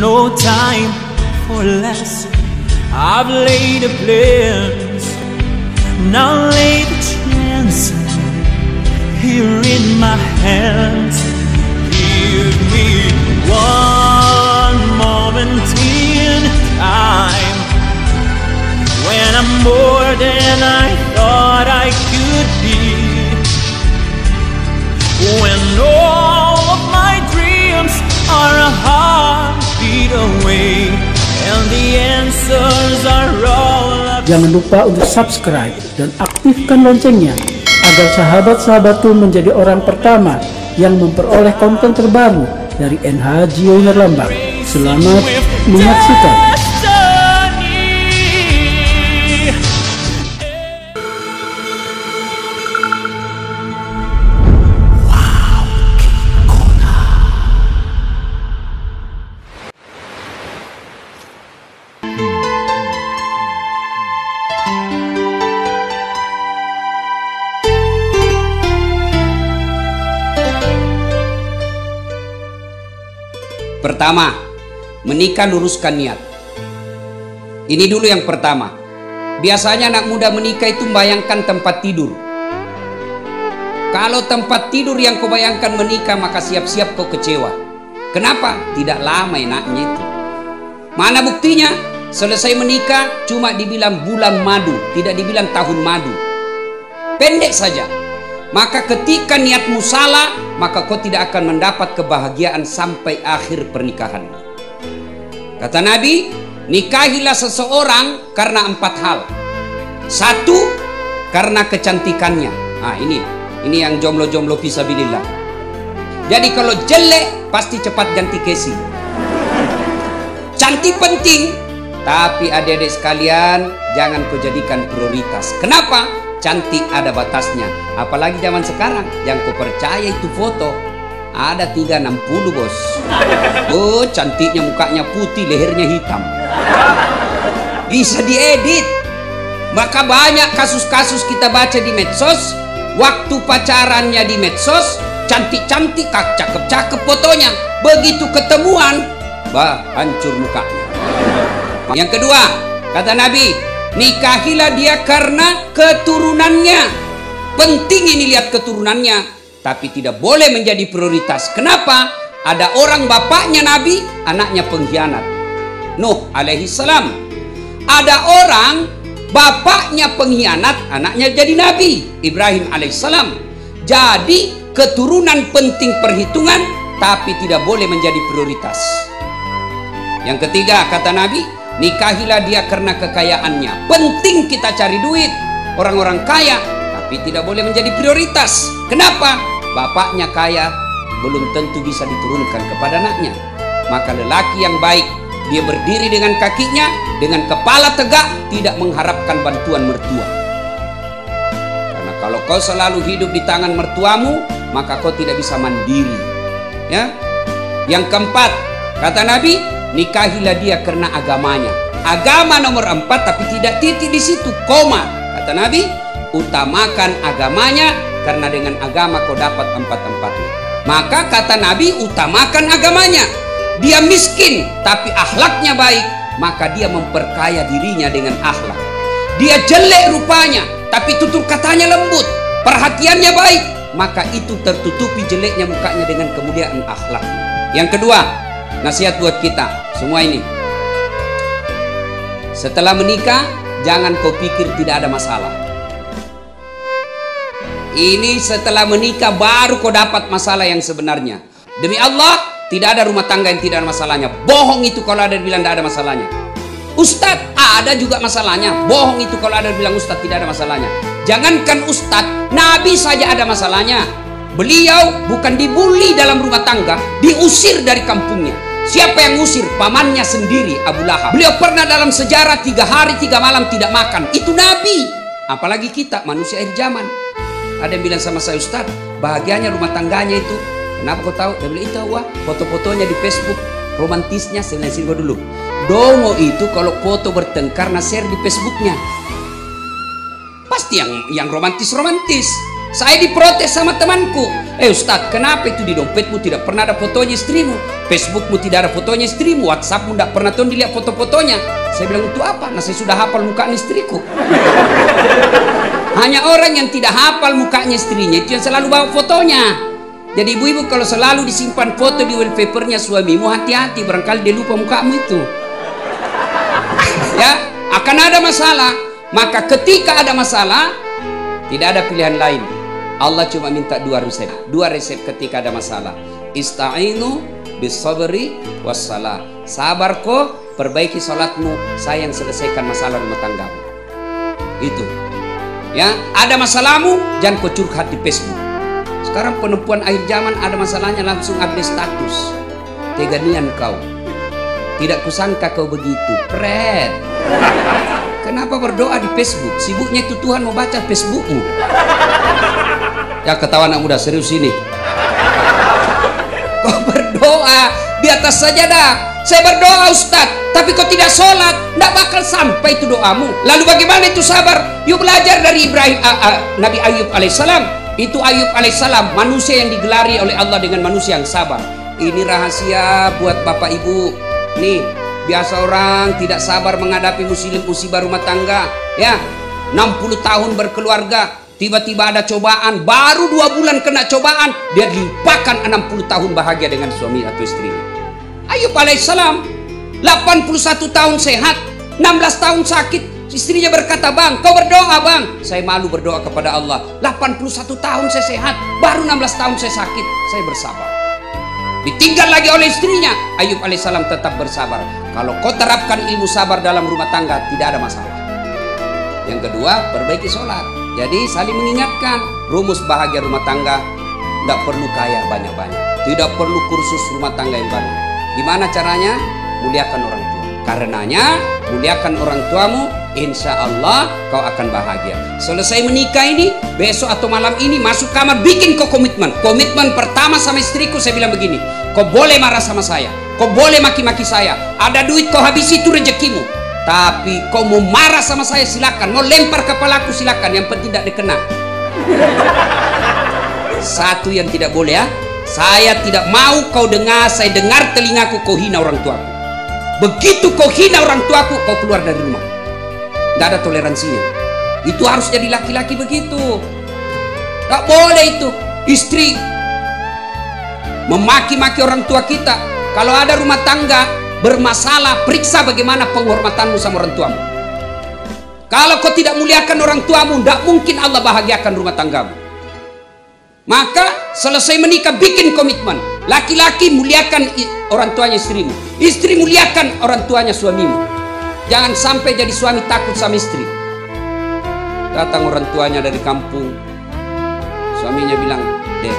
No time for less. I've laid the plans, now lay the chance here in my hands. Give me one moment in time when I'm more than I thought I could be, when all of my dreams are a heartbeat away and the answers are all up. Jangan lupa untuk subscribe dan aktifkan loncengnya agar sahabat-sahabatku menjadi orang pertama yang memperoleh konten terbaru dari NH Gio Herlambang. Selamat menyaksikan. Pertama, menikah luruskan niat. Ini dulu yang pertama. Biasanya anak muda menikah itu membayangkan tempat tidur. Kalau tempat tidur yang kau bayangkan menikah, maka siap-siap kau kecewa. Kenapa? Tidak lama enaknya itu. Mana buktinya? Selesai menikah cuma dibilang bulan madu, tidak dibilang tahun madu. Pendek saja. Maka ketika niatmu salah, maka kau tidak akan mendapat kebahagiaan sampai akhir pernikahan. Kata Nabi, nikahilah seseorang karena 4 hal. 1, karena kecantikannya. Nah, ini yang jomblo-jomblo fisabilillah. Jadi kalau jelek pasti cepat ganti casing. Cantik penting, tapi adik-adik sekalian jangan kau jadikan prioritas. Kenapa? Cantik ada batasnya. Apalagi zaman sekarang, yang kau percaya itu foto. Ada 360 bos. Oh, cantiknya mukanya putih, lehernya hitam. Bisa diedit. Maka banyak kasus-kasus kita baca di medsos. Waktu pacarannya di medsos, cantik-cantik, cakep-cakep fotonya. Begitu ketemuan, hancur mukanya. Yang kedua, kata Nabi, nikahilah dia karena keturunannya. Penting ini lihat keturunannya, tapi tidak boleh menjadi prioritas. Kenapa? Ada orang bapaknya Nabi, anaknya pengkhianat. Nuh alaihissalam. Ada orang bapaknya pengkhianat, anaknya jadi Nabi. Ibrahim alaihissalam. Jadi keturunan penting perhitungan, tapi tidak boleh menjadi prioritas. Yang ketiga kata Nabi, nikahilah dia karena kekayaannya. Penting kita cari duit, orang-orang kaya, tapi tidak boleh menjadi prioritas. Kenapa? Bapaknya kaya, belum tentu bisa diturunkan kepada anaknya. Maka lelaki yang baik, dia berdiri dengan kakinya, dengan kepala tegak, tidak mengharapkan bantuan mertua. Karena kalau kau selalu hidup di tangan mertuamu, maka kau tidak bisa mandiri. Ya. Yang keempat, kata Nabi, nikahilah dia karena agamanya. Agama nomor 4, tapi tidak titik di situ, koma. Kata Nabi, utamakan agamanya, karena dengan agama kau dapat 4-4-nya. Maka kata Nabi, utamakan agamanya. Dia miskin tapi akhlaknya baik, maka dia memperkaya dirinya dengan akhlak. Dia jelek rupanya tapi tutur katanya lembut, perhatiannya baik, maka itu tertutupi jeleknya mukanya dengan kemuliaan akhlaknya. Yang kedua, nasihat buat kita semua ini. Setelah menikah, jangan kau pikir tidak ada masalah. Ini setelah menikah baru kau dapat masalah yang sebenarnya. Demi Allah, tidak ada rumah tangga yang tidak ada masalahnya. Bohong itu kalau ada yang bilang tidak ada masalahnya. Ustadz, ada juga masalahnya. Bohong itu kalau ada yang bilang Ustadz tidak ada masalahnya. Jangankan Ustadz, Nabi saja ada masalahnya. Beliau bukan dibully dalam rumah tangga, diusir dari kampungnya. Siapa yang usir? Pamannya sendiri, Abu Lahab. Beliau pernah dalam sejarah 3 hari 3 malam tidak makan. Itu Nabi. Apalagi kita, manusia akhir zaman. Ada yang bilang sama saya, Ustadz, bahagianya rumah tangganya itu. Kenapa kau tahu? Dia bilang, itu wah, foto-fotonya di Facebook, romantisnya. Saya bilang, sini gua dulu. Dongo itu kalau foto bertengkar, share di Facebooknya. Pasti yang romantis-romantis. Saya diprotes sama temanku. Ustadz, kenapa itu di dompetmu tidak pernah ada fotonya istrimu? Facebookmu tidak ada fotonya istrimu? WhatsAppmu tidak pernah tuh dilihat foto-fotonya? Saya bilang, itu apa? Nah, saya sudah hafal mukanya istriku. Hanya orang yang tidak hafal mukanya istrinya itu yang selalu bawa fotonya. Jadi ibu-ibu kalau selalu disimpan foto di wallpapernya suamimu, hati-hati, barangkali dia lupa mukamu itu. Ya, akan ada masalah. Maka ketika ada masalah, tidak ada pilihan lain. Allah cuma minta dua resep ketika ada masalah. Ista'inu bis-sabri was-salah. Sabar kok, perbaiki salatmu, saya yang selesaikan masalah rumah tanggamu. Itu. Ya, ada masalahmu, jangan kau curhat di Facebook. Sekarang perempuan akhir zaman ada masalahnya langsung update status. Teganian kau. Tidak kusangka kau begitu. Pret. Kenapa berdoa di Facebook? Sibuknya itu Tuhan mau baca Facebookmu. Ya, ketawa anak muda, serius ini. Kau berdoa di atas sajadah. Saya berdoa Ustadz, tapi kau tidak sholat, tidak bakal sampai itu doamu. Lalu bagaimana itu sabar? Yuk belajar dari Nabi Ayub alaihissalam. Itu Ayub alaihissalam, manusia yang digelari oleh Allah dengan manusia yang sabar. Ini rahasia buat bapak ibu. Nih, biasa orang tidak sabar menghadapi musibah rumah tangga. Ya, 60 tahun berkeluarga, tiba-tiba ada cobaan, baru 2 bulan kena cobaan, dia lupakan 60 tahun bahagia dengan suami atau istrinya. Ayub alaihissalam 81 tahun sehat, 16 tahun sakit. Istrinya berkata, bang, kau berdoa bang. Saya malu berdoa kepada Allah. 81 tahun saya sehat, baru 16 tahun saya sakit. Saya bersabar. Ditinggal lagi oleh istrinya. Ayub alaihissalam tetap bersabar. Kalau kau terapkan ilmu sabar dalam rumah tangga, tidak ada masalah. Yang kedua, perbaiki sholat. Jadi saling mengingatkan. Rumus bahagia rumah tangga, tidak perlu kaya banyak-banyak, tidak perlu kursus rumah tangga yang banyak. Gimana caranya? Muliakan orang tua. Karenanya muliakan orang tuamu, insya Allah kau akan bahagia. Selesai menikah ini, besok atau malam ini masuk kamar, bikin kau komitmen. Komitmen pertama sama istriku, saya bilang begini, kau boleh marah sama saya, kau boleh maki-maki saya, ada duit kau habisi, itu rezekimu. Tapi kau mau marah sama saya silakan, mau lempar kepalaku silakan, yang penting tidak dikena. Satu yang tidak boleh ya, saya tidak mau kau dengar, saya dengar telingaku kau hina orang tuaku. Begitu kau hina orang tuaku, kau keluar dari rumah. Tidak ada toleransinya. Itu harus jadi laki-laki begitu. Tak boleh itu istri memaki-maki orang tua kita. Kalau ada rumah tangga bermasalah, periksa bagaimana penghormatanmu sama orang tuamu. Kalau kau tidak muliakan orang tuamu, tidak mungkin Allah bahagiakan rumah tanggamu. Maka selesai menikah bikin komitmen. Laki-laki muliakan orang tuanya istrimu, istri muliakan orang tuanya suamimu. Jangan sampai jadi suami takut sama istri. Datang orang tuanya dari kampung, suaminya bilang, dek,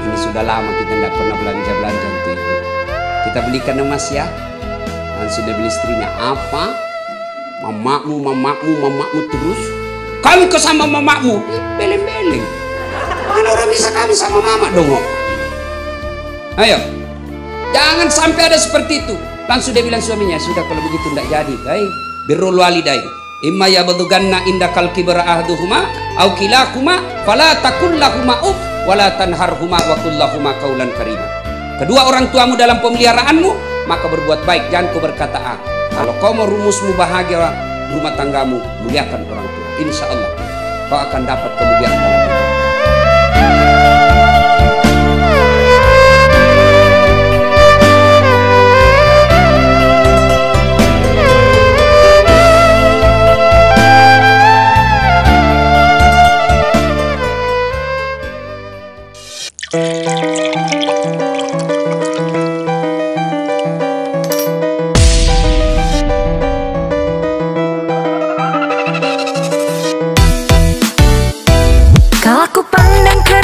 ini sudah lama kita tidak pernah belanja-belanja untuk ibu, kita belikan emas ya. Dan sudah beli istrinya, apa? Mamamu terus. Kamu ke sama mamamu, beleng-beleng. Mana orang bisa kawin sama mama dong? Ayo, jangan sampai ada seperti itu. Langsung dia bilang suaminya, sudah kalau begitu tidak jadi. Birrul walidain, imma yablughanna indakal kibra ahaduhuma aw kilahuma fala taqul lahumā uff wa la tanharhuma wa qul lahumā qawlan karima. Kedua orang tuamu dalam pemeliharaanmu, maka berbuat baik, jangan kau berkata ah. Kalau kau mau rumusmu bahagia rumah tanggamu, muliakan orang tua. Insya Allah kau akan dapat kemuliaan dalam hidup. Kalau ku pandang ke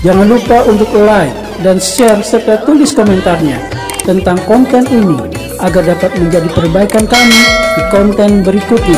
Jangan lupa untuk like dan share serta tulis komentarnya tentang konten ini agar dapat menjadi perbaikan kami di konten berikutnya.